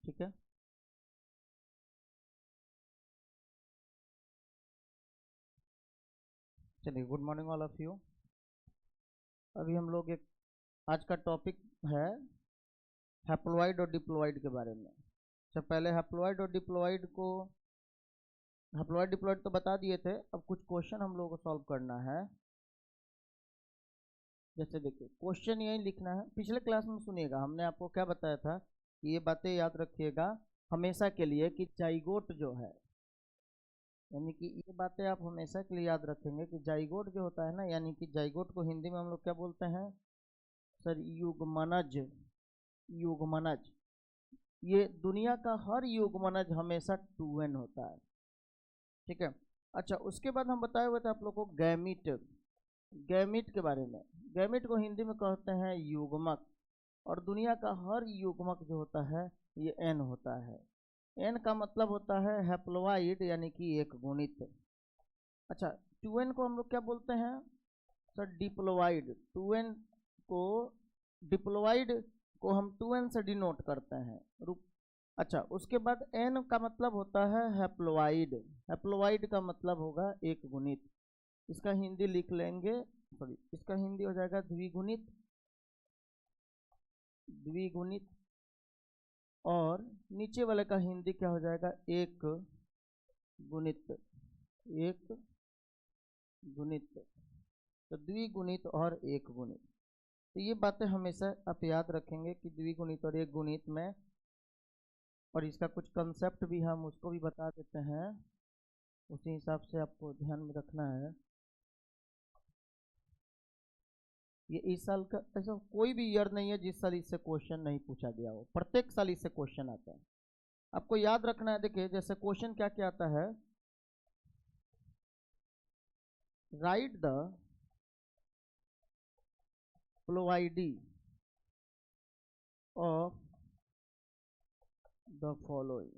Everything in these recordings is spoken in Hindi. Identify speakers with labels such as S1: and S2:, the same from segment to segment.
S1: ठीक है। चलिए, good morning all of you. अभी हम लोग एक आज का टॉपिक है हैप्लॉइड और डिप्लॉइड के बारे में। अच्छा, पहले हैप्लॉइड और डिप्लॉइड को हैप्लॉइड डिप्लॉइड तो बता दिए थे। अब कुछ क्वेश्चन हम लोगों को सॉल्व करना है। जैसे देखिए, क्वेश्चन यही लिखना है। पिछले क्लास में सुनिएगा, हमने आपको क्या बताया था कि ये बातें याद रखिएगा हमेशा के लिए कि जाइगोट जो है, यानी कि ये बातें आप हमेशा के लिए याद रखेंगे कि जाइगोट जो होता है ना, यानी कि जाइगोट को हिंदी में हम लोग क्या बोलते हैं सर? युग्मनज। युग्मनज, ये दुनिया का हर युग्मनज हमेशा 2n होता है। ठीक है। अच्छा, उसके बाद हम बताए हुए थे आप लोग को गैमिट। गैमिट के बारे में, गैमिट को हिंदी में कहते हैं युग्मक। और दुनिया का हर युग्मक जो होता है ये एन होता है। एन का मतलब होता है हैप्लॉइड, यानी कि एक गुणित। अच्छा, 2n को हम लोग क्या बोलते हैं सर? डिप्लॉइड। 2n को, डिप्लॉइड को हम 2n से डिनोट करते हैं। अच्छा, उसके बाद n का मतलब होता है हैप्लॉइड। हैप्लॉइड का मतलब होगा एक गुणित। इसका हिंदी लिख लेंगे, सॉरी, इसका हिंदी हो जाएगा द्विगुणित। द्विगुणित। और नीचे वाले का हिंदी क्या हो जाएगा? एक गुणित। एक गुणित। तो द्विगुणित और एक गुणित। तो ये बातें हमेशा आप याद रखेंगे कि द्विगुणित और एक गुणित में, और इसका कुछ कंसेप्ट भी हम उसको भी बता देते हैं, उसी हिसाब से आपको ध्यान में रखना है। ये इस साल का ऐसा कोई भी ईयर नहीं है जिस साल इससे क्वेश्चन नहीं पूछा गया हो। प्रत्येक साल इससे क्वेश्चन आता है। आपको याद रखना है। देखिए, जैसे क्वेश्चन क्या क्या आता है, write the ploidy of the following.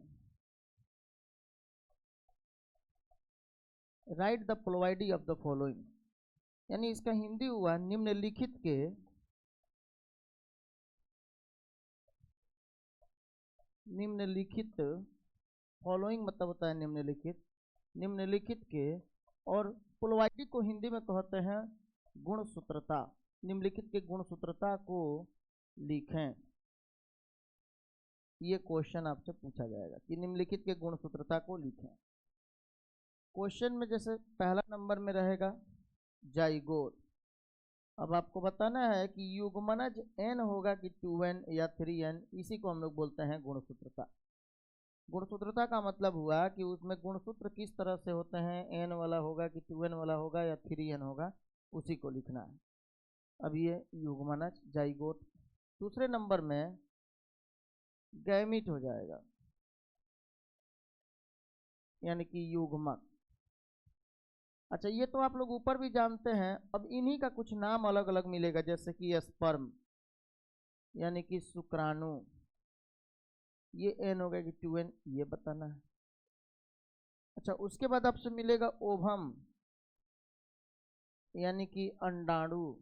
S1: Write the ploidy of the following, यानी इसका हिंदी हुआ निम्नलिखित के, निम्नलिखित, फॉलोइंग मतलब होता है निम्नलिखित, निम्नलिखित के। और प्लोवाइडी को हिंदी में कहते हैं गुणसूत्रता। निम्नलिखित के गुणसूत्रता को लिखें। ये क्वेश्चन आपसे पूछा जाएगा कि निम्नलिखित के गुणसूत्रता को लिखें। क्वेश्चन में जैसे पहला नंबर में रहेगा जाइगोट। अब आपको बताना है कि युग्मनज n होगा कि 2n या 3n, इसी को हम लोग बोलते हैं गुणसूत्रता। गुणसूत्रता का मतलब हुआ कि उसमें गुणसूत्र किस तरह से होते हैं, n वाला होगा कि 2n वाला होगा या 3n होगा, उसी को लिखना है। अब ये युग्मनज जाइगोट। दूसरे नंबर में गैमिट हो जाएगा, यानी कि युग्मक। अच्छा, ये तो आप लोग ऊपर भी जानते हैं। अब इन्हीं का कुछ नाम अलग अलग मिलेगा, जैसे कि स्पर्म, यानी कि शुक्राणु। ये एन हो गया कि 2n, ये बताना है। अच्छा, उसके बाद आपसे मिलेगा ओभम, यानी कि अंडाणु।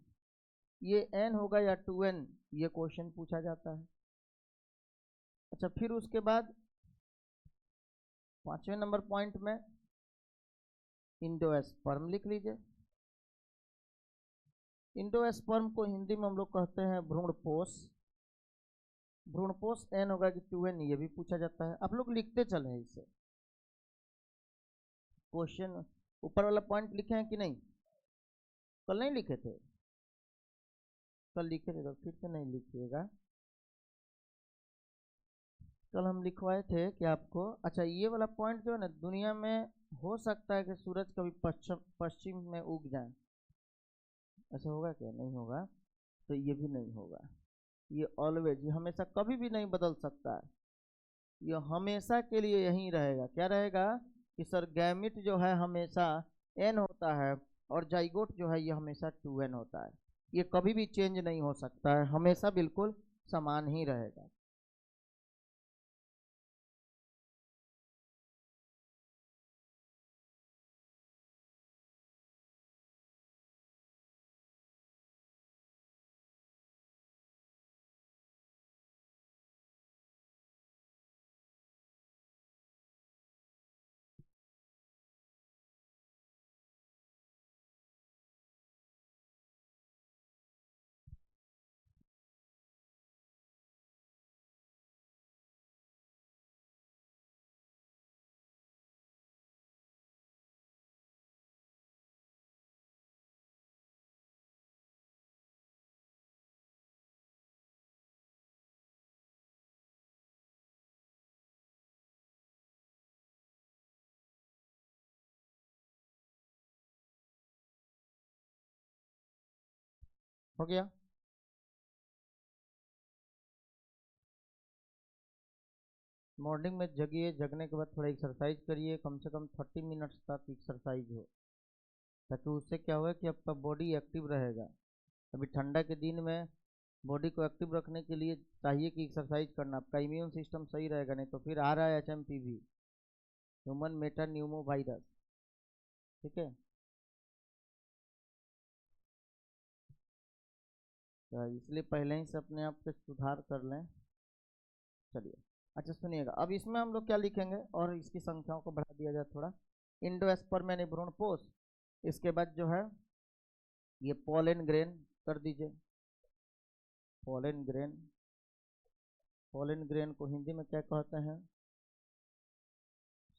S1: ये एन होगा या 2n, ये क्वेश्चन पूछा जाता है। अच्छा, फिर उसके बाद 5वें नंबर पॉइंट में इंडोस्पर्म लिख लीजिए। इंडोस्पर्म को हिंदी में हम लोग कहते हैं भ्रूणपोष। भ्रूणपोष एन होगा कि 2n, ये भी पूछा जाता है। आप लोग लिखते चले इसे। क्वेश्चन ऊपर वाला पॉइंट लिखे हैं कि नहीं? कल नहीं लिखे थे? कल लिखे थे तो फिर से नहीं लिखिएगा। कल हम लिखवाए थे कि आपको, अच्छा, ये वाला पॉइंट जो है ना, दुनिया में हो सकता है कि सूरज कभी पश्चिम पश्चिम में उग जाए। ऐसा होगा क्या? नहीं होगा। तो ये भी नहीं होगा। ये ऑलवेज, ये हमेशा कभी भी नहीं बदल सकता है। ये हमेशा के लिए यहीं रहेगा। क्या रहेगा कि सर गैमिट जो है हमेशा एन होता है, और जाइगोट जो है ये हमेशा 2n होता है। ये कभी भी चेंज नहीं हो सकता है, हमेशा बिल्कुल समान ही रहेगा। हो गया। मॉर्निंग में जगिए, जगने के बाद थोड़ा एक्सरसाइज करिए, कम से कम 30 मिनट्स तक एक्सरसाइज हो, ताकि उससे क्या होगा कि आपका बॉडी एक्टिव रहेगा। अभी ठंडा के दिन में बॉडी को एक्टिव रखने के लिए चाहिए कि एक्सरसाइज करना, आपका इम्यून सिस्टम सही रहेगा, नहीं तो फिर आ रहा है HMPV, human Meta Numa virus. ठीक है, तो इसलिए पहले ही से अपने आप पे सुधार कर लें। चलिए, अच्छा सुनिएगा, अब इसमें हम लोग क्या लिखेंगे और इसकी संख्याओं को बढ़ा दिया जाए थोड़ा। इंडोस्पर्म यानी भ्रूणपोष, इसके बाद जो है ये पोलन ग्रेन कर दीजिए। पोलन ग्रेन, पोलन ग्रेन को हिंदी में क्या कहते हैं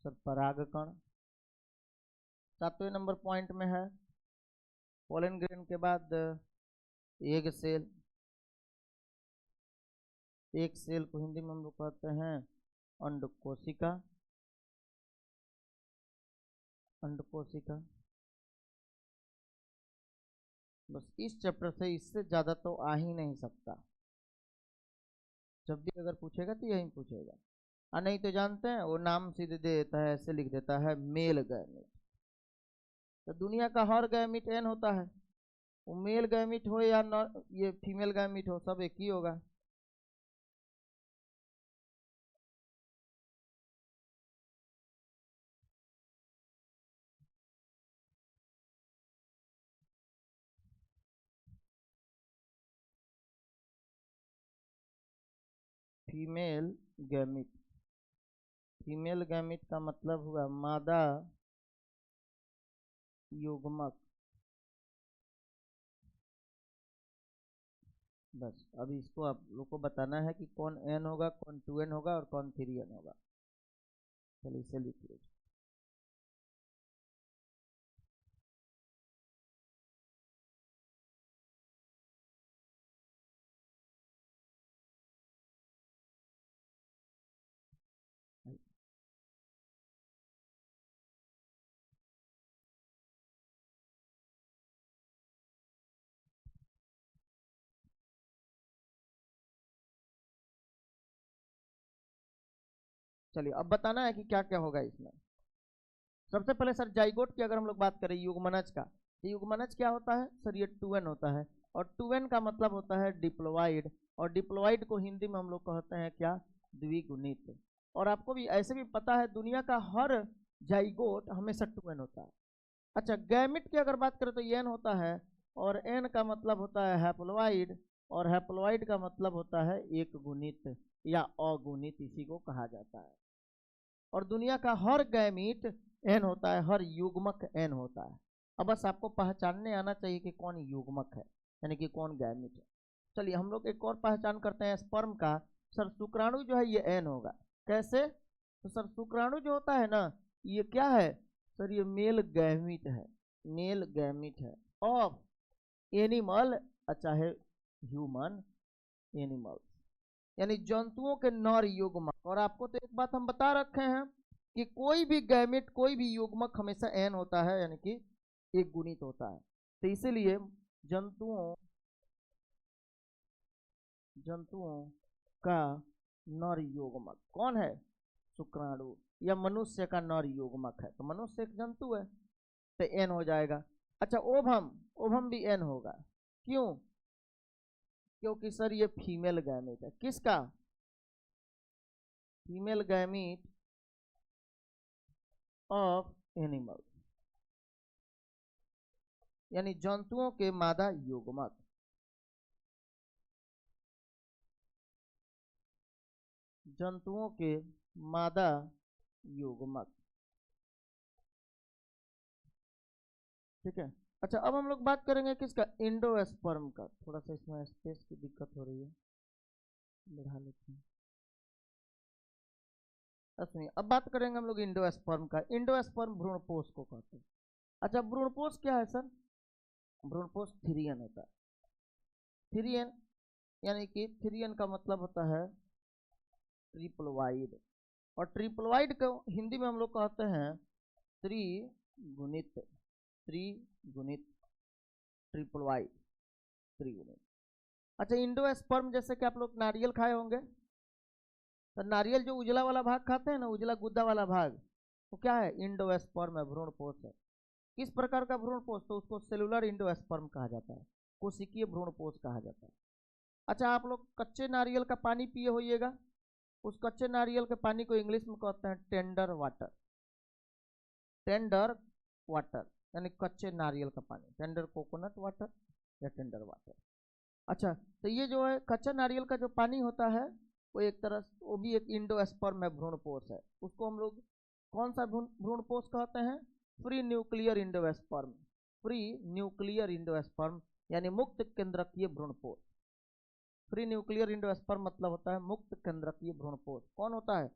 S1: सर? परागकण। 7वें नंबर पॉइंट में है पोलन ग्रेन के बाद एग सेल। एक सेल को हिंदी में हम लोग कहते हैं अंडकोशिका। अंडकोशिका, बस इस चैप्टर से इससे ज़्यादा तो आ ही नहीं सकता। जब भी अगर पूछेगा तो यही पूछेगा, और नहीं तो जानते हैं वो नाम सीधे दे देता है, ऐसे लिख देता है मेल गैमिट। तो दुनिया का हर गैमिट एन होता है, वो मेल गैमिट हो या ये फीमेल गैमिट हो, सब एक ही होगा। फीमेल गैमिट, फीमेल गैमिट का मतलब हुआ मादा युग्मक। बस अभी इसको आप लोग को बताना है कि कौन एन होगा, कौन 2n होगा और कौन 3n होगा। चलिए इसे लिख लीजिए। चलिए अब बताना है कि क्या क्या होगा इसमें। सबसे पहले सर जाइगोट की अगर हम लोग बात करें युग्मनज का, तो युग्मनज क्या होता है सर? ये 2n होता है, और 2n का मतलब होता है डिप्लॉइड, और डिप्लॉइड को हिंदी में हम लोग कहते हैं क्या? द्विगुणित। और आपको भी ऐसे भी पता है दुनिया का हर जाइगोट हमेशा 2n होता है। अच्छा, गैमिट की अगर बात करें तो एन होता है, और एन का मतलब होता है हैप्लॉइड, और हैप्लॉइड का मतलब होता है एक गुणित या अगुणित, इसी को कहा जाता है। और दुनिया का हर गैमीट एन होता है, हर युग्मक एन होता है। अब बस आपको पहचानने आना चाहिए कि कौन युग्मक है, यानी कि कौन गैमीट है। चलिए हम लोग एक और पहचान करते हैं स्पर्म का। सर शुक्राणु जो है ये एन होगा, कैसे? तो सर शुक्राणु जो होता है ना, ये क्या है सर? ये मेल गैमीट है, मेल गैमीट है ऑफ एनिमल, चाहे ह्यूमन एनिमल, यानी जंतुओं के नर युग्मक। और आपको तो एक बात हम बता रखे हैं कि कोई भी गैमेट, कोई भी युग्मक हमेशा एन होता है, यानी कि एक गुणित होता है। तो इसीलिए जंतुओं जंतुओं का नर युग्मक कौन है? शुक्राणु। या मनुष्य का नर युग्मक है, तो मनुष्य एक जंतु है, तो एन हो जाएगा। अच्छा ओभम, ओभम भी एन होगा, क्यों? क्योंकि सर ये फीमेल गैमेट है, किसका? फीमेल गैमीट ऑफ एनिमल, यानी जंतुओं के मादा युग्मक। जंतुओं के मादा युग्मक, ठीक है। अच्छा अब हम लोग बात करेंगे किसका? इंडोस्पर्म का। थोड़ा सा इसमें स्पेस की दिक्कत हो रही है, बढ़ा लेते हैं। सुनिए, अब बात करेंगे हम लोग इंडोस्पर्म का। इंडोस्पर्म भ्रूणपोष को कहते हैं। अच्छा भ्रूणपोष क्या है सर? भ्रूणपोष 3n होता है। 3n यानी कि 3n का मतलब होता है ट्रिपलवाइड, और ट्रिपलवाइड को हिंदी में हम लोग कहते हैं त्रिगुणित, त्रिगुणित ट्रिपलवाइड। त्रिगुणी। अच्छा, इंडोस्पर्म जैसे कि आप लोग नारियल खाए होंगे, तो नारियल जो उजला वाला भाग खाते हैं ना, उजला गुद्दा वाला भाग, तो क्या है? इंडोस्पर्म है, भ्रूणपोष है। किस प्रकार का भ्रूणपोष? तो उसको सेलुलर इंडोस्पर्म कहा जाता है, कोशिकीय भ्रूणपोष कहा जाता है। अच्छा, आप लोग कच्चे नारियल का पानी पिए होइएगा, उस कच्चे नारियल के पानी को इंग्लिश में कहते हैं टेंडर वाटर। टेंडर वाटर यानी कच्चे नारियल का पानी, टेंडर कोकोनट वाटर या टेंडर वाटर। अच्छा, तो ये जो है कच्चा नारियल का जो पानी होता है, वो एक तरह से वो भी एक इंडोस्पर्म है, भ्रूणपोष है। उसको हम लोग कौन सा भ्रूणपोष कहते हैं? Free nuclear endosperm. Free nuclear endosperm यानी मुक्त केंद्रकीय भ्रूणपोष। फ्री न्यूक्लियर इंडोस्पर्म मतलब होता है मुक्त केंद्रकीय भ्रूणपोष। कौन होता है?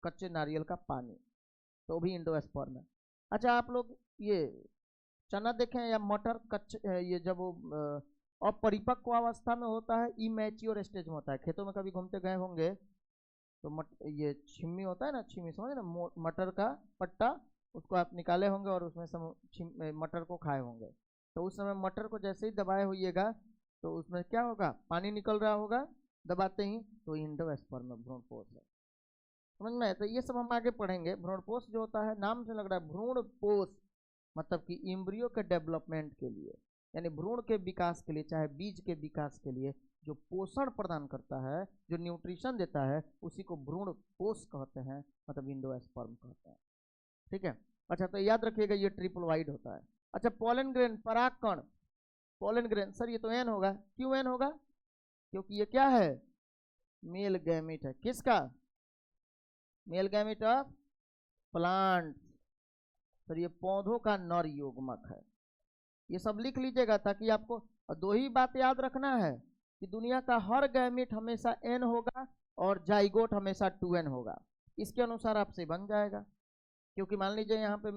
S1: कच्चे नारियल का पानी, तो भी इंडोस्पर्म है। अच्छा, आप लोग ये चना देखें या मटर, कच्चे ये जब वो अपरिपक्व अवस्था में होता है, इमैच्योर स्टेज में होता है। खेतों में कभी घूमते गए होंगे तो ये छिम्मी होता है ना, छिम्मी समझ ना, मटर का पट्टा, उसको आप निकाले होंगे और उसमें से मटर को खाए होंगे। तो उस समय मटर को जैसे ही दबाए होइएगा तो उसमें क्या होगा? पानी निकल रहा होगा दबाते ही, तो इंडोस्पर्म भ्रूणपोष है। समझ में? तो ये सब हम आगे पढ़ेंगे। भ्रूणपोष जो होता है, नाम से लग रहा है भ्रूणपोष, मतलब कि इम्ब्रियो के डेवलपमेंट के लिए, यानी भ्रूण के विकास के लिए, चाहे बीज के विकास के लिए जो पोषण प्रदान करता है, जो न्यूट्रिशन देता है, उसी को भ्रूणपोष कहते हैं, मतलब इंडोस्पर्म कहते हैं। ठीक है। अच्छा, तो याद रखिएगा ये ट्रिपल वाइड होता है। अच्छा, पोलन ग्रेन, परागकण, पोलन ग्रेन, सर ये तो एन होगा। क्यों एन होगा? क्योंकि ये क्या है? मेल गैमिट है। किसका? Male gamete of plant. Sir ये पौधों का नर युग्मक है। ये सब लिख लीजिएगा ताकि आपको दो ही बात याद रखना है कि दुनिया का हर गैमिट हमेशा एन होगा और जाइगोट हमेशा 2n होगा। इसके अनुसार आपसे बन जाएगा। क्योंकि मान लीजिए यहाँ पे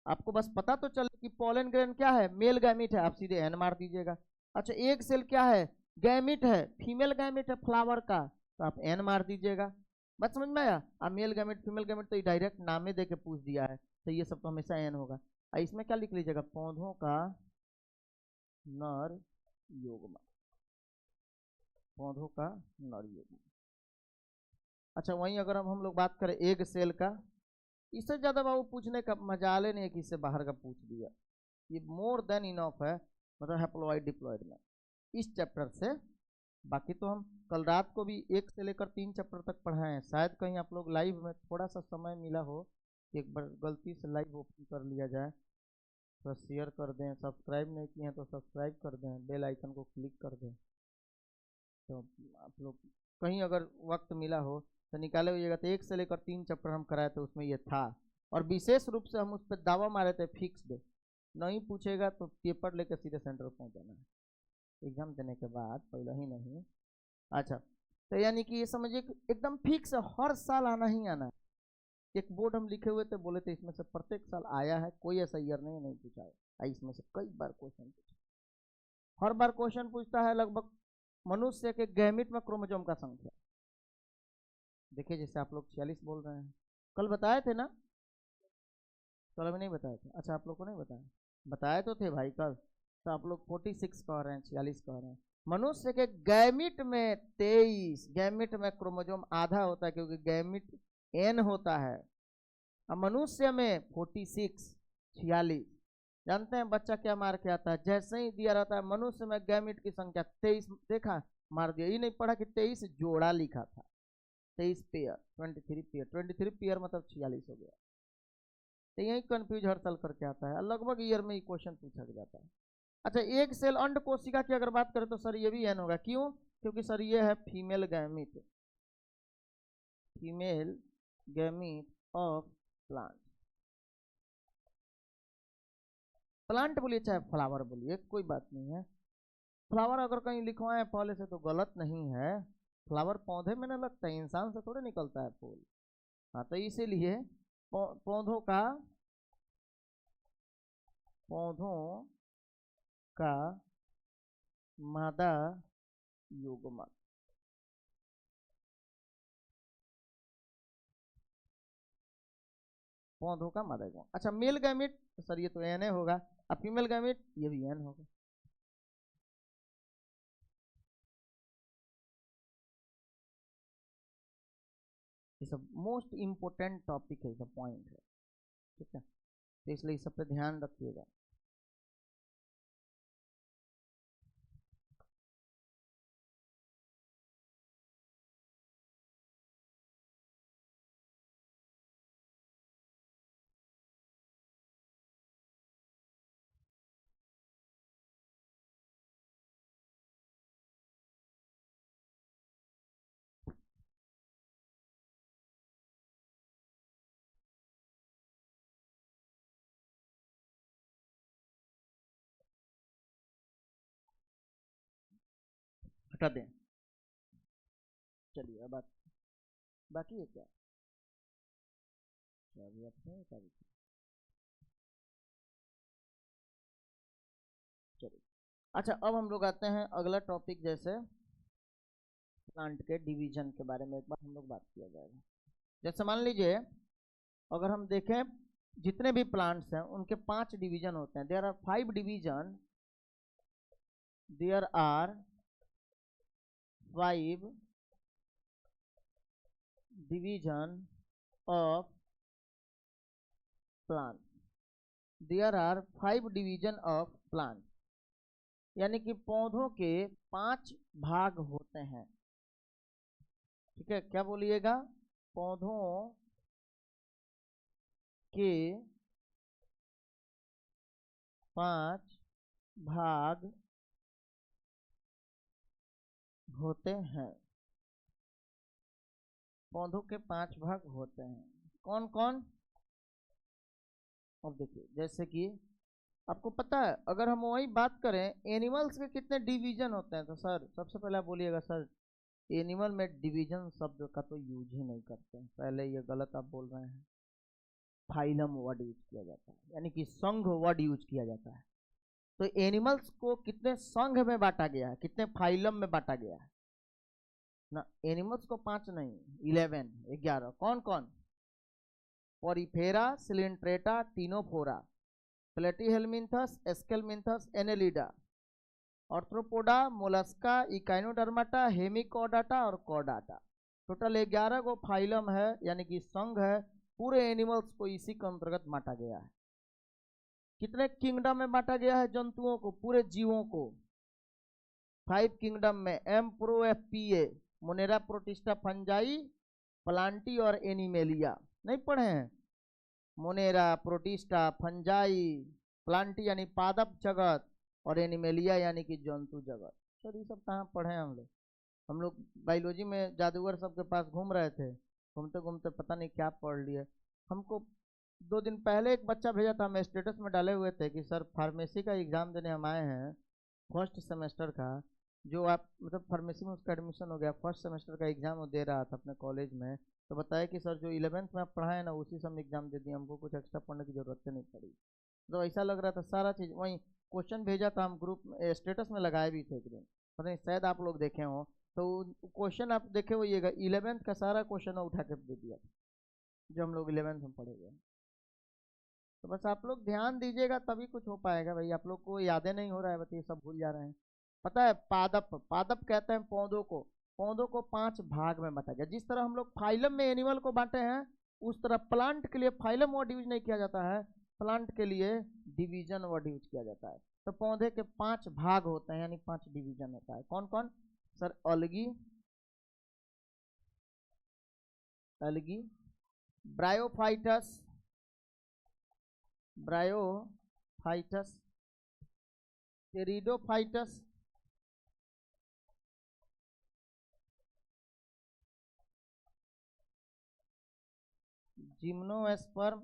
S1: आपको बस पता तो चले कि पोलन ग्रेन क्या है, मेल गैमिट है, आप सीधे एन मार दीजिएगा। अच्छा, एक सेल क्या है? गैमिट है, फीमेल गैमिट है फ्लावर का, तो आप एन मार दीजिएगा। बस समझ में आया? मेल गैमिट फीमेल गैमिट तो डायरेक्ट नाम दे के पूछ दिया है, तो ये सब तो हमेशा एन होगा। इसमें क्या लिख लीजिएगा? पौधों का नर युग्मक, पौधों का नर युग्मक। अच्छा, वहीं अगर हम लोग बात करें एग सेल का, इससे ज्यादा बाबू पूछने का मजाले नहीं है कि इससे बाहर का पूछ दिया, ये मोर देन इनफ है, मतलब हैप्लॉइड डिप्लॉइड में इस चैप्टर से। बाकी तो हम कल रात को भी 1 से लेकर 3 चैप्टर तक पढ़ाए हैं। शायद कहीं आप लोग लाइव में थोड़ा सा समय मिला हो, एक बार गलती से लाइव ओपन कर लिया जाए, तो शेयर कर दें, सब्सक्राइब नहीं किए हैं तो सब्सक्राइब कर दें, बेल आइकन को क्लिक कर दें। तो आप लोग कहीं अगर वक्त मिला हो तो निकाले होइएगा। तो 1 से लेकर 3 चैप्टर हम कराए थे, उसमें ये था। और विशेष रूप से हम उस पर दावा मारे थे फिक्स्ड, नहीं पूछेगा तो पेपर लेकर सीधे सेंटर पहुंच जाना है एग्जाम देने के बाद, पहले ही नहीं। अच्छा, तो यानी कि ये समझिए एकदम फिक्स हर साल आना ही आना है। एक बोर्ड हम लिखे हुए थे, बोले थे इसमें से प्रत्येक साल आया है, कोई ऐसा ईयर नहीं पूछा है। इसमें से कई बार क्वेश्चन पूछा, हर बार क्वेश्चन पूछता है लगभग मनुष्य के गैमिट में क्रोमोसोम का संख्या। देखिए, जैसे आप लोग 46 बोल रहे हैं, कल बताए थे ना? कल अभी नहीं बताए थे? अच्छा, आप लोग को नहीं बताया? बताए तो थे भाई कल। तो आप लोग 46 कह रहे हैं, 46 कह रहे हैं। मनुष्य के गैमिट में 23, गैमिट में क्रोमोसोम आधा होता है क्योंकि गैमिट n होता है। अब मनुष्य में 46, 46। जानते हैं बच्चा क्या मार के आता है? जैसे ही दिया रहता है मनुष्य में गैमिट की संख्या 23, देखा मार दिया। ये नहीं पढ़ा कि 23 जोड़ा लिखा था, 23 पेयर, 23 पेयर, 23 पेयर मतलब 46 हो गया। तो यही कंफ्यूज हर साल करके आता है, लगभग ईयर में ही क्वेश्चन पूछा जाता है। अच्छा, एक सेल अंड कोशिका की अगर बात करें तो सर ये भी एन होगा। क्यों? क्योंकि सर ये है female gamete, female gamete of plant. Plant बोलिए चाहे फ्लावर बोलिए, कोई बात नहीं है। फ्लावर अगर कहीं लिखवाएं पहले से तो गलत नहीं है। फ्लावर पौधे में ना लगता है, इंसान से थोड़े निकलता है फूल। हाँ, तो इसीलिए पौधों का मादा युग्मक, पौधों का मादा युग्मक। अच्छा, मेल गैमिट सर ये तो एन होगा, अब फीमेल गैमिट ये भी एन होगा। ये सब मोस्ट इम्पोर्टेंट टॉपिक है, सब पॉइंट है, ठीक है। तो इसलिए इस सब पे ध्यान रखिएगा। हटा दें, चलिए अब बाकी है क्या, अभी आपने बता दी। चलिए अच्छा, अब हम लोग आते हैं अगला टॉपिक, जैसे प्लांट के डिवीजन के बारे में एक बार हम लोग बात किया जाएगा। जैसे मान लीजिए अगर हम देखें जितने भी प्लांट्स हैं उनके 5 डिवीजन होते हैं। There are 5 division, there are 5 division of plant, there are 5 division of plant, यानी कि पौधों के 5 भाग होते हैं, ठीक है। क्या बोलिएगा, पौधों के 5 भाग होते हैं, पौधों के 5 भाग होते हैं। कौन कौन, अब देखिए जैसे कि आपको पता है, अगर हम वही बात करें एनिमल्स के कितने डिवीजन होते हैं, तो सर सबसे पहले आप बोलिएगा सर एनिमल में डिवीजन शब्द का तो यूज ही नहीं करते हैं, पहले ये गलत आप बोल रहे हैं। फाइलम वर्ड यूज किया जाता है, यानी कि संघ वर्ड यूज किया जाता है। तो एनिमल्स को कितने संघ में बांटा गया है, कितने फाइलम में बांटा गया है ना। एनिमल्स को 5 नहीं, 11 कौन कौन, porifera, coelenterata, ctenophora, platyhelminthes, aschelminthes, annelida, arthropoda, mollusca, echinodermata, hemichordata और कॉर्डाटा। टोटल 11 को फाइलम है, यानी कि संघ है। पूरे एनिमल्स को इसी के अंतर्गत बांटा गया है। कितने किंगडम में बांटा गया है जंतुओं को, पूरे जीवों को 5 किंगडम में, एम्प्रोएफपीए, मोनेरा, प्रोटिस्टा, फंजाई, प्लांटी और एनिमेलिया। नहीं पढ़े हैं, मोनेरा, प्रोटिस्टा, फंजाई, प्लांटी यानी पादप जगत और एनिमेलिया यानी कि जंतु जगत। सर ये सब कहाँ पढ़े हैं हम लोग बायोलॉजी में जादूगर सबके पास घूम रहे थे, घूमते घूमते पता नहीं क्या पढ़ लिए। हमको 2 दिन पहले एक बच्चा भेजा था, हम स्टेटस में डाले हुए थे कि सर फार्मेसी का एग्ज़ाम देने हम आए हैं, फर्स्ट सेमेस्टर का, जो आप मतलब फार्मेसी में उसका एडमिशन हो गया, फर्स्ट सेमेस्टर का एग्ज़ाम वो दे रहा था अपने कॉलेज में। तो बताया कि सर जो 11th में आप पढ़ाए ना उसी से हम एग्ज़ाम दे दिए, हमको कुछ एक्स्ट्रा पढ़ने की ज़रूरत नहीं पड़ी। तो ऐसा लग रहा था सारा चीज़ वहीं, क्वेश्चन भेजा था हम ग्रुप में, स्टेटस में लगाए भी थे एक दिन, पता नहीं शायद आप लोग देखे हो। तो क्वेश्चन आप देखे होइएगा, 11th का सारा क्वेश्चन उठा के दे दिया जो हम लोग 11th में पढ़े हुए। तो बस आप लोग ध्यान दीजिएगा तभी कुछ हो पाएगा भाई, आप लोग को यादें नहीं हो रहा है, बताइए सब भूल जा रहे हैं। पता है पादप, पादप कहते हैं पौधों को, पौधों को 5 भाग में बांटा गया। जिस तरह हम लोग फाइलम में एनिमल को बांटे हैं, उस तरह प्लांट के लिए फाइलम वर्ड यूज नहीं किया जाता है, प्लांट के लिए डिवीजन वर्ड यूज किया जाता है। तो पौधे के 5 भाग होते हैं, यानी 5 डिवीजन होता है। कौन कौन सर, अलगी, अलगी, ब्रायोफाइटस, ब्रायोफाइटस, टेरिडोफाइटस, जिम्नोस्पर्म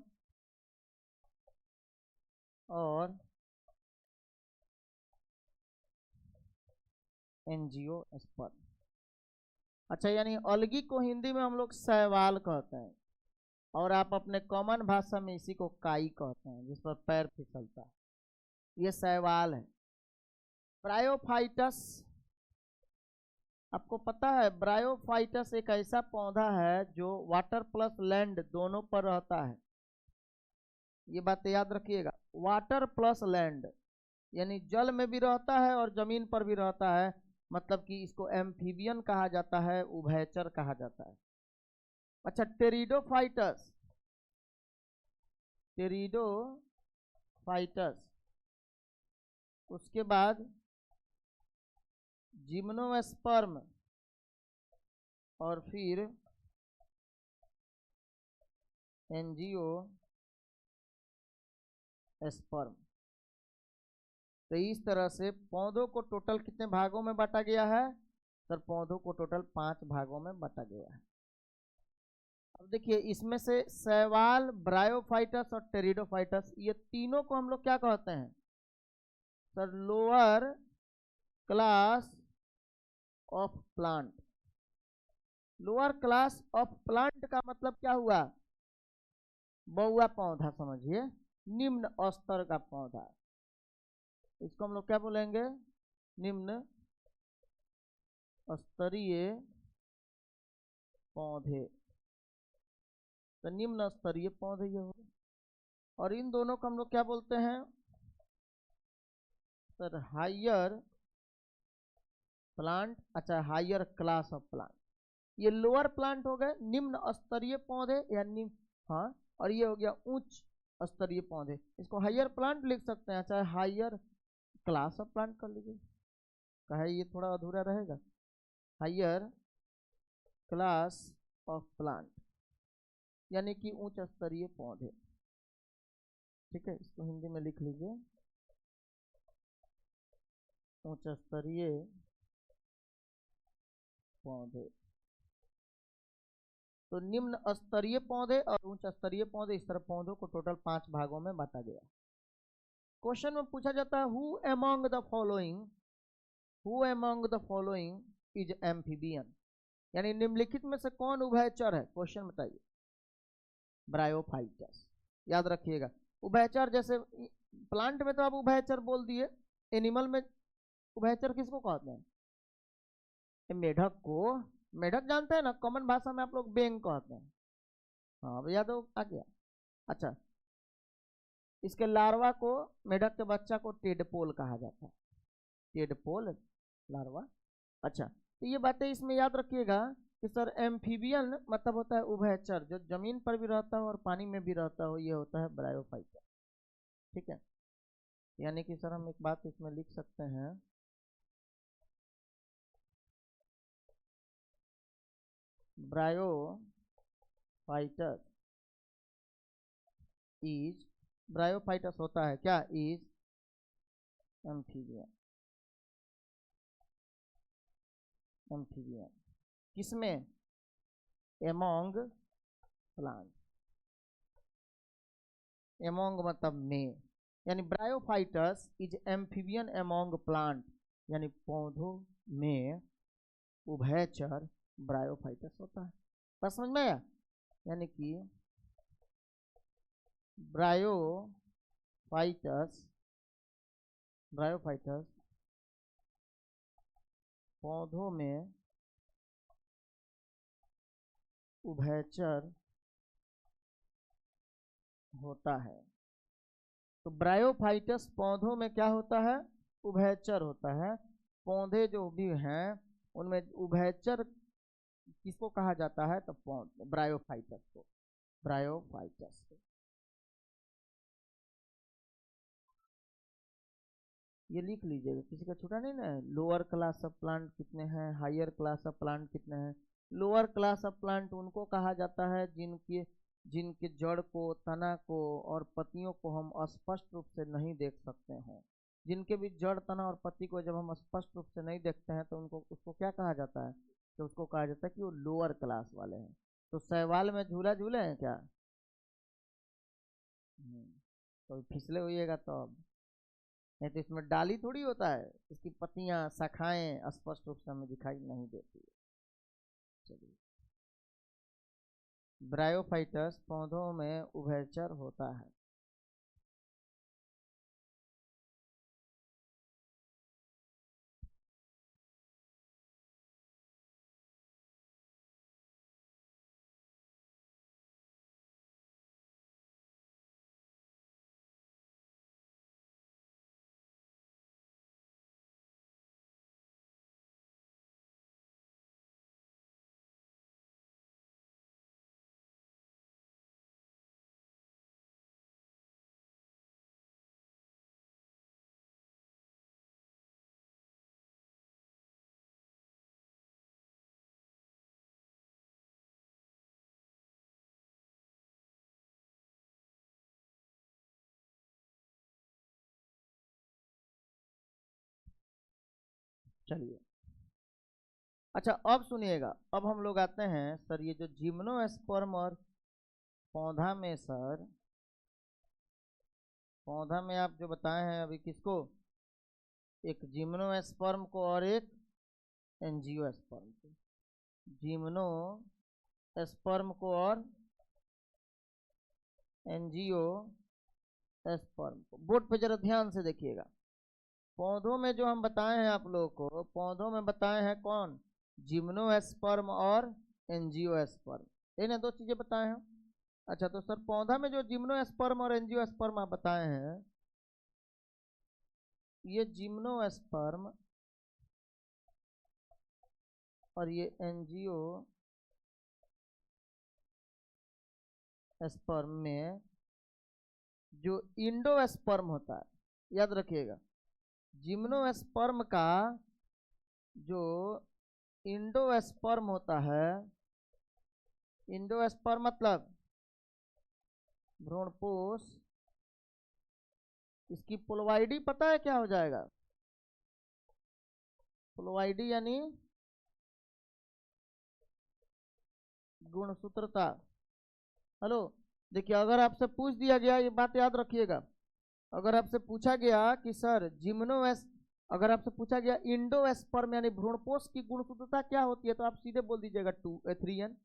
S1: और एंजियोस्पर्म। अच्छा, यानी अलगी को हिंदी में हम लोग शैवाल कहते हैं, और आप अपने कॉमन भाषा में इसी को काई कहते हैं, जिस पर पैर फिसलता है, ये शैवाल है। ब्रायोफाइटस, आपको पता है ब्रायोफाइटस एक ऐसा पौधा है जो वाटर प्लस लैंड दोनों पर रहता है। ये बात याद रखिएगा, वाटर प्लस लैंड, यानी जल में भी रहता है और जमीन पर भी रहता है। मतलब कि इसको एम्फीबियन कहा जाता है, उभयचर कहा जाता है। अच्छा, टेरिडोफाइटस, उसके बाद जिम्नोस्पर्म, और फिर एंजियोस्पर्म। तो इस तरह से पौधों को टोटल कितने भागों में बांटा गया है सर? पौधों को टोटल 5 भागों में बांटा गया है। अब देखिए, इसमें से शैवाल, ब्रायोफाइटस और टेरिडोफाइटस, ये तीनों को हम लोग क्या कहते हैं sir? Lower class of plant. Lower class of plant का मतलब क्या हुआ? बहुआ पौधा समझिए, निम्न स्तर का पौधा। इसको हम लोग क्या बोलेंगे? निम्न स्तरीय पौधे। तो निम्न स्तरीय पौधे ये हो। और इन दोनों को हम लोग क्या बोलते हैं सर? Higher plant. अच्छा, हायर क्लास ऑफ प्लांट। ये लोअर प्लांट हो गए, निम्न स्तरीय पौधे या निम्न, हाँ। और ये हो गया उच्च स्तरीय पौधे, इसको हायर प्लांट लिख सकते हैं, चाहे हायर क्लास ऑफ प्लांट कर लीजिए। कहे ये थोड़ा अधूरा रहेगा। हायर क्लास ऑफ प्लांट यानी कि उच्च स्तरीय पौधे। ठीक है, इसको हिंदी में लिख लीजिए, उच्च स्तरीय पौधे। तो निम्न स्तरीय पौधे और उच्च स्तरीय पौधे, इस तरह पौधों को टोटल 5 भागों में बांटा गया। क्वेश्चन में पूछा जाता है who among the following is amphibian, यानी निम्नलिखित में से कौन उभयचर है? क्वेश्चन बताइए। ब्रायोफाइटस, याद रखिएगा। उभयचर जैसे प्लांट में तो आप उभयचर बोल दिए, एनिमल में उभयचर किसको कहते हैं? मेढक को। मेढक जानते हैं ना, कॉमन भाषा में आप लोग बेंग कहते हैं। हाँ भैया, तो आ गया। अच्छा, इसके लार्वा को, मेढक के बच्चा को टेडपोल कहा जाता है। Tadpole larva. अच्छा, तो ये बातें इसमें याद रखिएगा कि सर एम्फीबियन मतलब होता है उभयचर, जो जमीन पर भी रहता हो और पानी में भी रहता हो, ये होता है ब्रायोफाइटर। ठीक है, यानी कि सर हम एक बात इसमें लिख सकते हैं, ब्रायोफाइटस इज, ब्रायोफाइटस होता है क्या? Is amphibian. एम्फीबियन किसमें? Among plant. एमोंग मतलब में, यानी bryophytes is amphibian among plant, यानी पौधों में उभयचर ब्रायोफाइटस होता है। बस समझ में आया? यानी कि ब्रायोफाइटस पौधों में उभयचर होता है। तो ब्रायोफाइटस पौधों में क्या होता है? उभयचर होता है। पौधे जो भी हैं उनमें उभयचर किसको कहा जाता है? तो ब्रायोफाइटस को। ब्रायोफाइटस को ये लिख लीजिएगा, किसी का छूटा नहीं ना। लोअर क्लास ऑफ प्लांट कितने हैं, हायर क्लास ऑफ प्लांट कितने हैं? लोअर क्लास ऑफ प्लांट उनको कहा जाता है जिनके जिनके जड़ को, तना को और पत्तियों को हम स्पष्ट रूप से नहीं देख सकते हैं। जिनके भी जड़, तना और पत्ती को जब हम स्पष्ट रूप से नहीं देखते हैं तो उनको, उसको क्या कहा जाता है? तो उसको कहा जाता है कि वो लोअर क्लास वाले हैं। तो शैवाल में झूला झूले हैं क्या? तो फिसले हुईएगा तो अब, नहीं तो इसमें डाली थोड़ी होता है, इसकी पत्तियां, शाखाएं स्पष्ट रूप से हमें दिखाई नहीं देती है। चलिए, ब्रायोफाइटस पौधों में उभयचर होता है। चलिए, अच्छा अब सुनिएगा, अब हम लोग आते हैं सर ये जो जिम्नोस्पर्म और पौधा में सर, पौधा में आप जो बताए हैं अभी किसको, एक जिम्नोस्पर्म को और एक एंजियोस्पर्म को, जिम्नोस्पर्म को और एंजियोस्पर्म को। बोर्ड पे जरा ध्यान से देखिएगा, पौधों में जो हम बताए हैं आप लोगों को, पौधों में बताए हैं कौन, जिम्नोस्पर्म और एंजियोस्पर्म, ये ना दो चीजें बताए हैं। अच्छा तो सर पौधा में जो जिम्नोस्पर्म और एंजियोस्पर्म आप बताए हैं, ये जिम्नोस्पर्म और ये एंजियोस्पर्म में जो इंडोस्पर्म होता है, याद रखिएगा, जिम्नोस्पर्म का जो इंडोस्पर्म होता है, इंडोस्पर्म मतलब भ्रूणपोष, इसकी पोलवाइडी पता है क्या हो जाएगा, पोलवाइडी यानी गुणसूत्रता। हेलो, देखिए अगर आपसे पूछ दिया गया, ये बात याद रखिएगा, अगर आपसे पूछा गया कि सर अगर आपसे पूछा गया इंडोस्पर्म यानी भ्रूणपोष की गुणसूत्रता क्या होती है, तो आप सीधे बोल दीजिएगा 3n।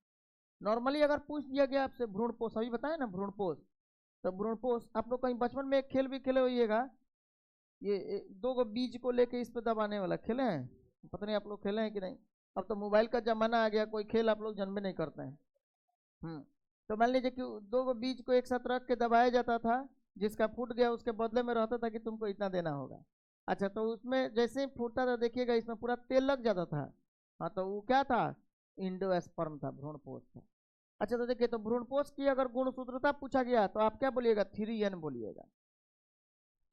S1: नॉर्मली अगर पूछ दिया गया आपसे भ्रूणपोष, अभी बताए ना भ्रूणपोष, तो भ्रूणपोष आप लोग कहीं बचपन में एक खेल भी खेले होइएगा, ये दो गो बीज को लेके इस पे दबाने वाला खेले हैं, पता नहीं आप लोग खेले हैं कि नहीं। अब तो मोबाइल का जमाना आ गया, कोई खेल आप लोग जन्मे नहीं करते हैं। तो मान लीजिए कि दो गो बीज को एक साथ रख के दबाया जाता था, जिसका फूट गया उसके बदले में रहता था कि तुमको इतना देना होगा। अच्छा तो उसमें जैसे ही फूटता था देखिएगा इसमें पूरा तेल लग जाता था, हाँ तो वो क्या था, इंडोस्पर्म था, भ्रूणपोष था। अच्छा तो देखिए, तो भ्रूणपोष की अगर गुणसूत्रता पूछा गया तो आप क्या बोलिएगा, 3n बोलिएगा,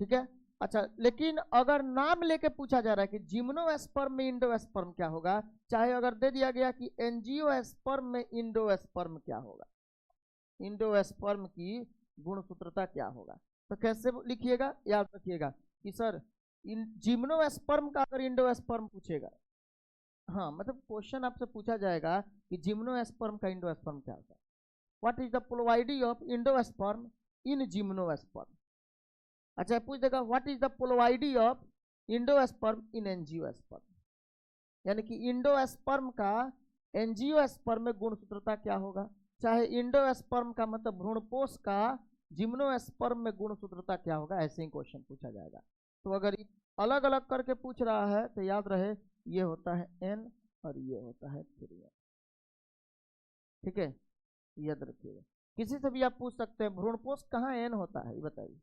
S1: ठीक है। अच्छा लेकिन अगर नाम लेके पूछा जा रहा है कि जिम्नोस्पर्म में इंडोस्पर्म क्या होगा, चाहे अगर दे दिया गया कि एंजियोस्पर्म में इंडोस्पर्म क्या होगा, इंडोस्पर्म की गुणसूत्रता क्या होगा, तो कैसे लिखिएगा, याद रखिएगा कि सर जिम्नोस्पर्म का अगर इंडोस्पर्म पूछेगा, हाँ मतलब क्वेश्चन आपसे पूछा जाएगा कि जिम्नोस्पर्म का इंडोस्पर्म क्या होता है, what is the ploidy of endosperm in gymnosperm. अच्छा पूछ देगा what is the ploidy of endosperm in angiosperm, यानी कि इंडोस्पर्म का एंजियोस्पर्म में गुणसूत्रता क्या होगा, चाहे इंडोस्पर्म का मतलब भ्रूणपोष का जिम्नोस्पर्म में गुणसूत्रता क्या होगा, ऐसे ही क्वेश्चन पूछा जाएगा। तो अगर अलग अलग करके पूछ रहा है तो याद रहे ये होता है n और ये होता है 3n, ठीक है, याद रखिएगा। किसी से भी आप पूछ सकते हैं भ्रूणपोष कहाँ n होता है, ये बताइए,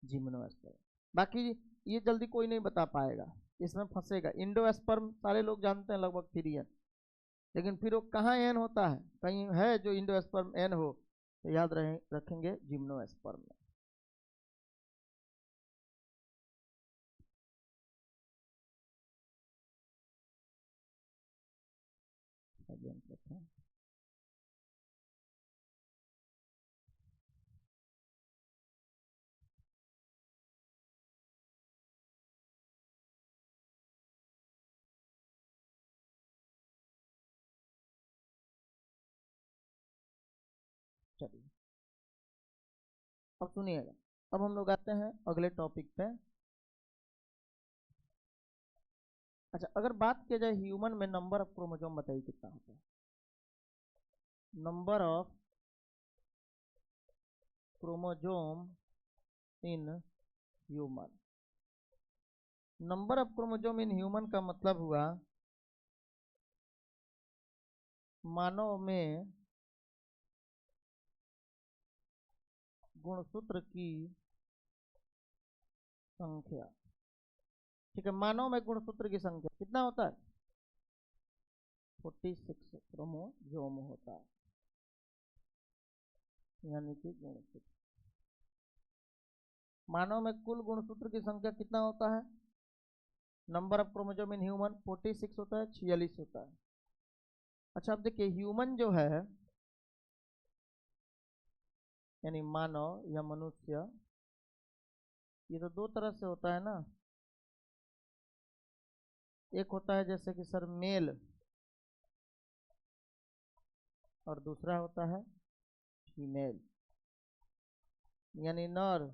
S1: जिम्नोस्पर्म। बाकी ये जल्दी कोई नहीं बता पाएगा, इसमें फंसेगा। इंडोस्पर्म सारे लोग जानते हैं लगभग 3n, लेकिन फिर वो कहाँ एन होता है, कहीं है जो इंडोस्पर्म एन हो, तो याद रखेंगे जिम्नोस्पर्म में। चलिए अब सुनिएगा, अब हम लोग आते हैं अगले टॉपिक पे। अच्छा अगर बात किया जाए ह्यूमन में नंबर ऑफ क्रोमोसोम बताइए कितना होता है, number of chromosome in human. Number of chromosome in human का मतलब हुआ मानव में गुणसूत्र की संख्या, ठीक है, मानव में गुणसूत्र की संख्या कितना होता है, 46 क्रोमोसोम होता है, यानी कि गुणसूत्र। मानव में कुल गुणसूत्र की संख्या कितना होता है, number of chromosome in human 46 होता है, 46 होता है। अच्छा अब देखिए ह्यूमन जो है यानी मानव या मनुष्य, ये तो दो तरह से होता है ना, एक होता है जैसे कि सर मेल और दूसरा होता है फीमेल, यानी नर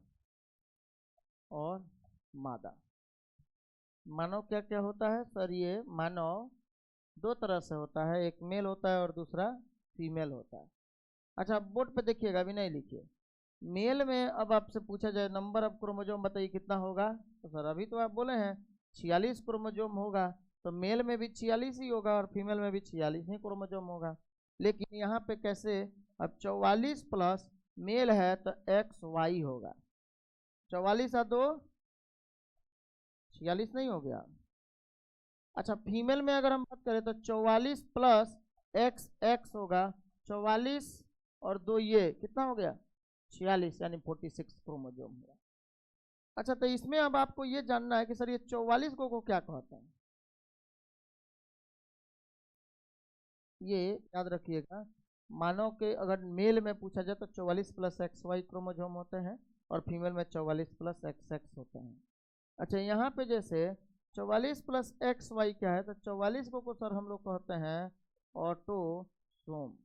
S1: और मादा। मानव क्या क्या होता है सर? ये मानव दो तरह से होता है, एक मेल होता है और दूसरा फीमेल होता है। अच्छा, बोर्ड पे देखिएगा, अभी नहीं लिखिए। मेल में अब आपसे पूछा जाए नंबर ऑफ क्रोमोजोम बताइए कितना होगा, तो सर अभी तो आप बोले हैं 46 क्रोमोजोम होगा, तो मेल में भी 46 ही होगा और फीमेल में भी 46 ही क्रोमोजोम होगा। लेकिन यहाँ पे कैसे, अब 44 प्लस मेल है तो एक्स वाई होगा। 44 और 2 46 नहीं हो गया। अच्छा, फीमेल में अगर हम बात करें तो 44 प्लस एक्स एक्स होगा, 44 और 2 ये कितना हो गया 46, यानी 46 क्रोमोजोम हुआ। अच्छा, तो इसमें अब आपको ये जानना है कि सर ये 44 को क्या कहते हैं। ये याद रखिएगा, मानव के अगर मेल में पूछा जाए तो 44 प्लस एक्स वाई क्रोमोजोम होते हैं और फीमेल में 44 प्लस एक्स एक्स होते हैं। अच्छा, यहाँ पे जैसे 44 प्लस एक्स वाई क्या है, तो 44 को सर हम लोग कहते हैं ऑटोसोम।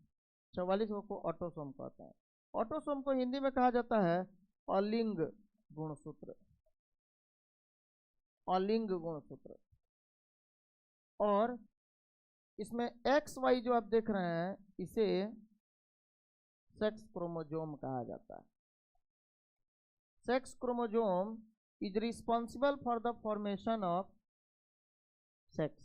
S1: 44 को ऑटोसोम कहते हैं। ऑटोसोम को हिंदी में कहा जाता है अलिंग गुणसूत्र, अलिंग गुणसूत्र। और इसमें एक्स वाई जो आप देख रहे हैं इसे सेक्स क्रोमोजोम कहा जाता है। Sex chromosome is responsible for the formation of sex,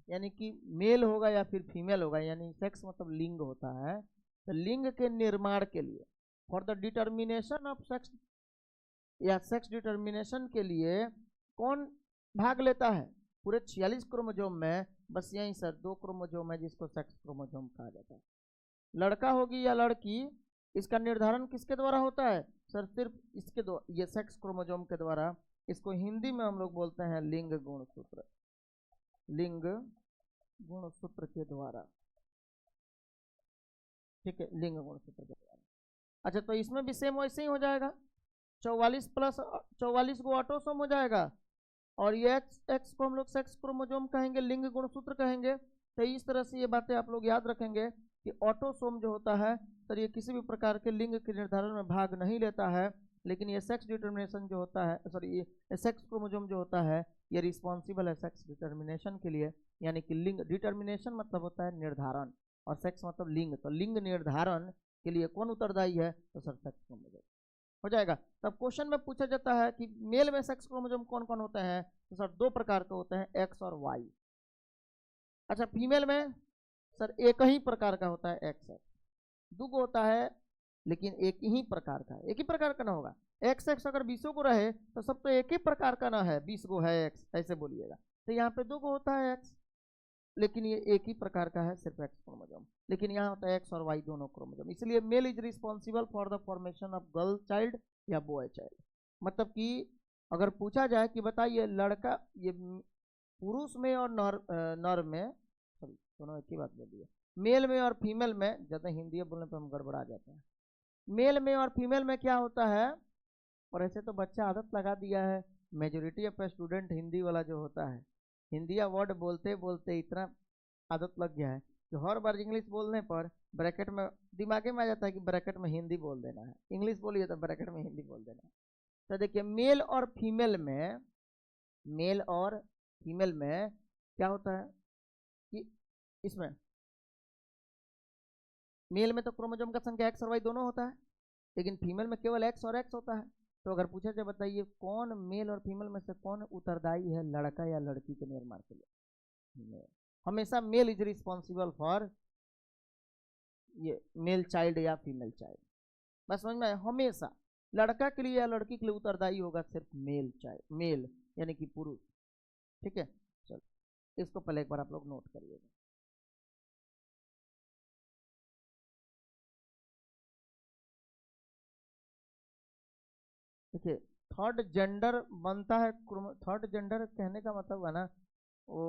S1: यानी कि मेल होगा या फिर फीमेल होगा, यानी सेक्स मतलब लिंग होता है, तो लिंग के निर्माण के लिए, for the determination of sex या सेक्स डिटर्मिनेशन के लिए कौन भाग लेता है पूरे 46 क्रोमोजोम में? बस यही सर 2 क्रोमोजोम है जिसको सेक्स क्रोमोजोम कहा जाता है। लड़का होगी या लड़की, इसका निर्धारण किसके द्वारा होता है सर? सिर्फ इसके द्वारा, ये सेक्स क्रोमोजोम के द्वारा। इसको हिंदी में हम लोग बोलते हैं लिंग गुणसूत्र, लिंग गुणसूत्र के द्वारा। ठीक है, लिंग गुणसूत्र के द्वारा। अच्छा, तो इसमें भी सेम वैसे ही हो जाएगा, 44 प्लस 44 को ऑटोसोम हो जाएगा और ये एक्स एक्स को हम लोग सेक्स क्रोमोजोम कहेंगे, लिंग गुणसूत्र कहेंगे। तो इस तरह से ये बातें आप लोग याद रखेंगे कि ऑटोसोम जो होता है सर ये किसी भी प्रकार के लिंग के निर्धारण में भाग नहीं लेता है, लेकिन ये सेक्स डिटर्मिनेशन जो होता है, सॉरी ये सेक्स क्रोमोजोम जो होता है ये रिस्पॉन्सिबल है सेक्स डिटर्मिनेशन के लिए, यानी कि लिंग डिटर्मिनेशन मतलब होता है निर्धारण और सेक्स मतलब लिंग, तो लिंग निर्धारण के लिए कौन उत्तरदायी है? तो सर सेक्स क्रोमोजोम हो जाएगा। तब क्वेश्चन में पूछा जाता है कि मेल में सेक्स क्रोमोजोम कौन कौन होते हैं, तो सर 2 प्रकार के होते हैं, एक्स और वाई। अच्छा, फीमेल में सर एक ही प्रकार का होता है एक्स एक्स, 2 होता है लेकिन एक ही प्रकार का, एक ही प्रकार का ना होगा। एक्स एक्स अगर 20 को रहे तो सब तो एक ही प्रकार का ना है, 20 है एक्स ऐसे बोलिएगा, तो यहाँ पे 2 होता है एक्स, लेकिन ये एक ही प्रकार का है सिर्फ एक्स क्रोमोजोम, लेकिन यहाँ होता है एक्स और वाई दोनों क्रोमोजोम। इसलिए male is responsible for the formation of girl child या बॉय चाइल्ड। मतलब कि अगर पूछा जाए कि बताइए लड़का, ये पुरुष में और नर में, सॉरी दोनों एक ही बात बोल दिया, मेल में और फीमेल में, ज़्यादा हिंदी बोलने पर हम गड़बड़ा जाते हैं। मेल में और फीमेल में क्या होता है, और ऐसे तो बच्चा आदत लगा दिया है, मेजोरिटी ऑफ स्टूडेंट हिंदी वाला जो होता है, हिंदी वर्ड बोलते बोलते इतना आदत लग गया है कि हर बार इंग्लिश बोलने पर ब्रैकेट में दिमाग में आ जाता है कि ब्रैकेट में हिंदी बोल देना है, इंग्लिश बोलिए तो ब्रैकेट में हिंदी बोल देना है। तो देखिए मेल और फीमेल में, मेल और फीमेल में क्या होता है कि इसमें मेल में तो क्रोमोजोम का संख्या एक्स और वाई दोनों होता है, लेकिन फीमेल में केवल एक्स और एक्स होता है। तो अगर पूछा जाए बताइए कौन मेल और फीमेल में से कौन उत्तरदायी है लड़का या लड़की के निर्माण के लिए? हमेशा मेल इज रिस्पॉन्सिबल फॉर ये मेल चाइल्ड या फीमेल चाइल्ड, बस समझ में आया? हमेशा लड़का के लिए या लड़की के लिए उत्तरदायी होगा सिर्फ मेल चाइल्ड, मेल यानी कि पुरुष। ठीक है, चलो इसको पहले एक बार आप लोग नोट करिएगा। देखिए थर्ड जेंडर बनता है, थर्ड जेंडर कहने का मतलब है ना वो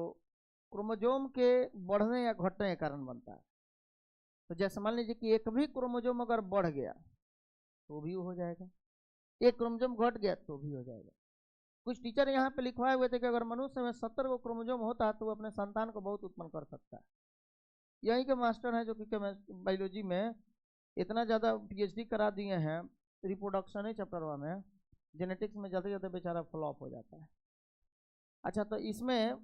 S1: क्रोमोजोम के बढ़ने या घटने के कारण बनता है। तो जैसे मान लीजिए कि एक भी क्रोमोजोम अगर बढ़ गया तो भी हो जाएगा, एक क्रोमोजोम घट गया तो भी हो जाएगा, कुछ टीचर यहाँ पे लिखवाए हुए थे कि अगर मनुष्य में 70 को क्रोमोजोम होता है तो वो अपने संतान को बहुत उत्पन्न कर सकता है। यही के मास्टर हैं जो कि बायोलॉजी में इतना ज़्यादा पीएचडी करा दिए हैं, रिप्रोडक्शन ही चैप्टर में, जेनेटिक्स में ज़्यादा ज़्यादा बेचारा फ्लॉप हो जाता है। अच्छा, तो इसमें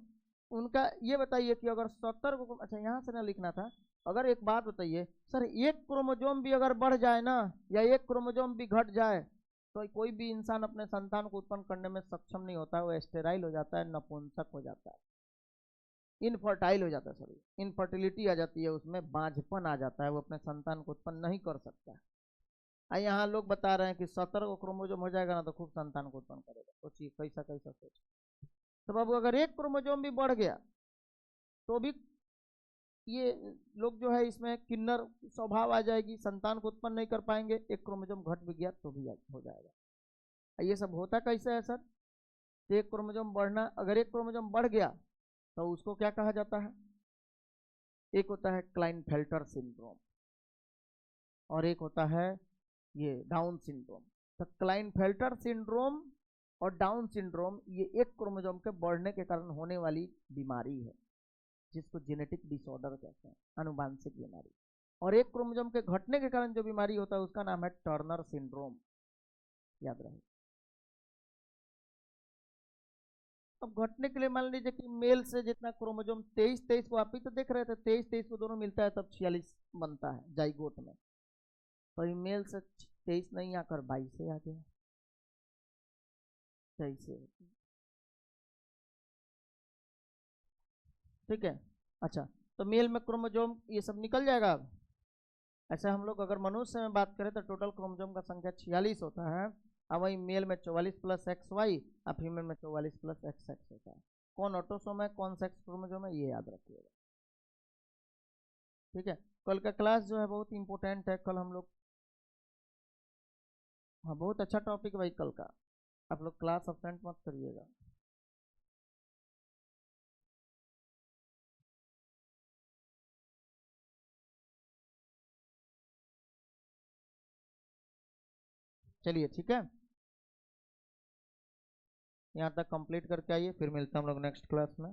S1: उनका ये बताइए कि अगर 70 को, अच्छा यहाँ से ना लिखना था, अगर एक बात बताइए सर, एक क्रोमोजोम भी अगर बढ़ जाए ना या एक क्रोमोजोम भी घट जाए तो कोई भी इंसान अपने संतान को उत्पन्न करने में सक्षम नहीं होता है, वो स्टेराइल हो जाता है, नपुंसक हो जाता है, इनफर्टाइल हो जाता है, सॉरी इनफर्टिलिटी आ जाती है, उसमें बांझपन आ जाता है, वो अपने संतान को उत्पन्न नहीं कर सकता है। यहाँ लोग बता रहे हैं कि 70 को क्रोमोजोम हो जाएगा ना तो खूब संतान को उत्पन्न करेगा। सोचिए कैसा कैसा सोच। तो बाबू अगर एक क्रोमोजोम भी बढ़ गया तो भी ये लोग जो है इसमें किन्नर स्वभाव आ जाएगी, संतान को उत्पन्न नहीं कर पाएंगे। एक क्रोमोजोम घट भी गया तो भी हो जाएगा। ये सब होता कैसे है सर? एक क्रोमोजोम बढ़ना, अगर एक क्रोमोजोम बढ़ गया तो उसको क्या कहा जाता है? एक होता है क्लाइनफेल्टर सिंड्रोम और एक होता है ये डाउन सिंड्रोम। तो क्लाइनफेल्टर सिंड्रोम और डाउन सिंड्रोम ये एक क्रोमोजोम के बढ़ने के कारण होने वाली बीमारी है, जिसको जेनेटिक डिसऑर्डर कहते हैं, आनुवांशिक बीमारी। और एक क्रोमोजोम के घटने के कारण जो बीमारी होता है उसका नाम है टर्नर सिंड्रोम, याद रहे। अब घटने के लिए मान लीजिए कि मेल से जितना क्रोमोजोम 23 को आप ही तो देख रहे थे, 23 को दोनों मिलता है तब 46 बनता है जाइगोट में। तो मेल से 23 नहीं आकर 22 से आ गया, 23 से। ठीक है। अच्छा, तो मेल में क्रोमोजोम ये सब निकल जाएगा। अब ऐसे हम लोग अगर मनुष्य में बात करें तो टोटल क्रोमोजोम का संख्या 46 होता है। अब वही मेल में 44 प्लस एक्स वाई और फीमेल में 44 प्लस एक्स एक्स होता है। कौन ऑटोसोम है, कौन सेक्स क्रोमोजोम है, ये याद रखिएगा। ठीक है। कल का क्लास जो है बहुत इंपॉर्टेंट है। कल हम लोग, हाँ बहुत अच्छा टॉपिक है भाई कल का, आप लोग क्लास अब्सेंट मत करिएगा। चलिए ठीक है, यहाँ तक कंप्लीट करके आइए, फिर मिलते हैं हम लोग नेक्स्ट क्लास में।